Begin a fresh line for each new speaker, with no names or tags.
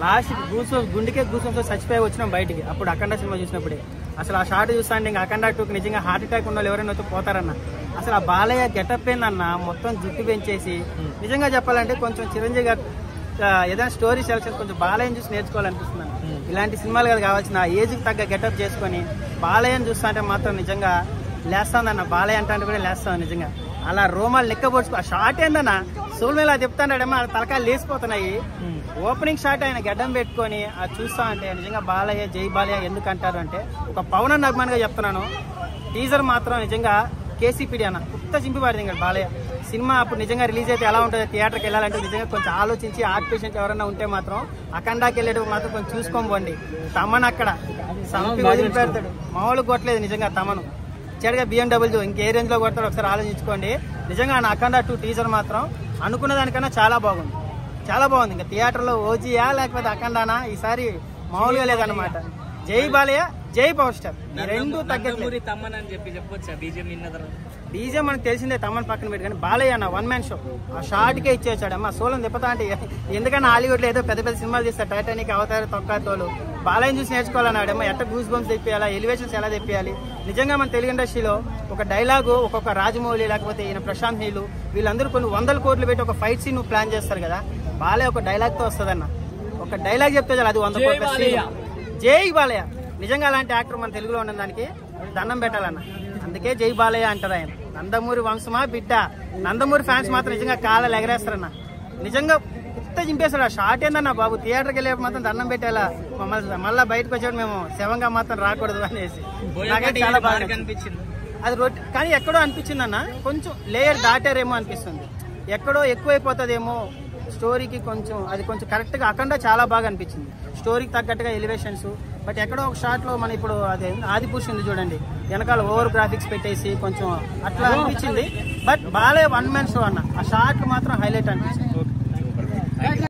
Last గుండెకే గూసంతో చచ్చిపోయి వచ్చినాం బయటికి. అప్పుడు అఖండ సినిమా చూసినప్పుడే అసలు ఆ షాట్ చూస్తా అంటే ఇంకా అఖండ 2కి నిజంగా హార్ట్ అటాక్ ఉన్న వాళ్ళు ఎవరైనా పోతారన్న. అసలు ఆ బాలయ్య గెటప్ ఏందన్న, మొత్తం జుట్టు పెంచేసి. నిజంగా చెప్పాలంటే కొంచెం చిరంజీవి గారు ఏదైనా స్టోరీ సెలక్షన్ కొంచెం బాలయ్యని చూసి నేర్చుకోవాలనిపిస్తున్నాను. ఇలాంటి సినిమాలు కదా కావాల్సిన ఏజ్కి తగ్గ గెటప్ చేసుకొని బాలయ్యని చూస్తా అంటే మాత్రం నిజంగా లేస్తాందన్న. బాలయ్య అంటే కూడా లేస్తాం నిజంగా. అలా రోమాలు లెక్కపొడుచుకో. ఆ షాట్ ఏందన్నా సోల్ మీద చెప్తాడేమో తలకాయలు లేసిపోతున్నాయి. ఓపెనింగ్ షాట్ ఆయన గడ్డం పెట్టుకొని అది చూస్తా అంటే నిజంగా బాలయ్య జై బాలయ్య ఎందుకు అంటారు అంటే ఒక పవన్ అన్న అభిమానిగా చెప్తున్నాను. టీజర్ మాత్రం నిజంగా కేసీపీడి అన్న కొత్త చింపిపాడింది ఇంకా బాలయ్య సినిమా. అప్పుడు నిజంగా రిలీజ్ అయితే ఎలా ఉంటుంది, థియేటర్కి వెళ్ళాలంటే నిజంగా కొంచెం ఆలోచించి ఆర్ట్ పేషెంట్ ఎవరైనా ఉంటే మాత్రం అఖండాకి వెళ్ళేటప్పుడు మాత్రం కొంచెం చూసుకోబోండి. తమన్ అక్కడ సంపి వదిలిపెడతాడు, మామూలు కొట్టలేదు నిజంగా. తమను చెడుగా BMW ఇంకే రేంజ్ లో కొడతాడు ఒకసారి ఆలోచించుకోండి. నిజంగా అఖండ 2 టీజర్ మాత్రం అనుకున్న దానికన్నా చాలా బాగుంది, చాలా బాగుంది. ఇంకా థియేటర్లో ఓజీయా లేకపోతే అఖండానా ఈసారి మామూలుగా లేదన్నమాట. జై బాలయ్య జై పవర్ స్టార్ రెండు తగ్గట్లేదు. డీజే మనకు తెలిసిందే తమన్ పక్కన పెట్టి, కానీ బాలయ్య అన్న 1 మ్యాన్ షో ఆ షార్ట్కే ఇచ్చేసాడు. అమ్మ సోలం తిప్పుతా అంటే ఎందుకన్నా హాలీవుడ్ లో ఏదో పెద్ద పెద్ద సినిమాలు తీస్తారు, టైటానిక్ అవతారు తొక్కాతోలు. బాలయ్యని చూసి నేర్చుకోవాలన్నాడమ్మా. ఎట్ట గూస్ బంప్స్ తెప్పియాలా, ఎలివేషన్స్ ఎలా తెప్పియాలి. నిజంగా మన తెలుగు ఇండస్ట్రీలో ఒక డైలాగు ఒక్కొక్క రాజమౌళి లేకపోతే ఈయన ప్రశాంత్ నీళ్ళు వీళ్ళందరూ కొన్ని 100 కోట్లు పెట్టి ఒక ఫైట్ సీన్ ప్లాన్ చేస్తారు కదా. బాలయ్య ఒక డైలాగ్ తో వస్తుందన్న, ఒక డైలాగ్ చెప్తే చాలు అది 100 కోట్ల సీన్. జై బాలయ్య. నిజంగా అలాంటి యాక్టర్ మన తెలుగులో ఉన్న దానికి దండం పెట్టాలన్న. అందుకే జై బాలయ్య అంటారు ఆయన. నందమూరి వంశమా బిడ్డ. నందమూరి ఫ్యాన్స్ మాత్రం నిజంగా కాళ్ళలు ఎగరేస్తారన్న. నిజంగా కొత్త చింపేశాడు. ఆ షార్ట్ ఏందన్నా బాబు, థియేటర్కి వెళ్ళే మాత్రం దండం పెట్టేలా మళ్ళీ బయటకు వచ్చాడు మేము శవంగా మాత్రం రాకూడదు అనేసి. నాకైతే చాలా బాగా అనిపించింది అది. కానీ ఎక్కడో అనిపించింది అన్న, కొంచెం లేయర్ దాటారేమో అనిపిస్తుంది. ఎక్కడో ఎక్కువైపోతుందేమో స్టోరీకి, కొంచెం అది కొంచెం కరెక్ట్ గా అఖండ చాలా బాగా అనిపించింది. స్టోరీకి తగ్గట్టుగా ఎలివేషన్స్. బట్ ఎక్కడో ఒక షాట్ లో మన ఇప్పుడు అదే ఆదిపురుష్ ఉంది చూడండి, వెనకాల ఓవర్ గ్రాఫిక్స్ పెట్టేసి కొంచెం అట్లా అనిపించింది. బట్ బాలయ్య 1 మ్యాన్ షో అన్న, ఆ షాట్ మాత్రం హైలైట్ అనిపించింది.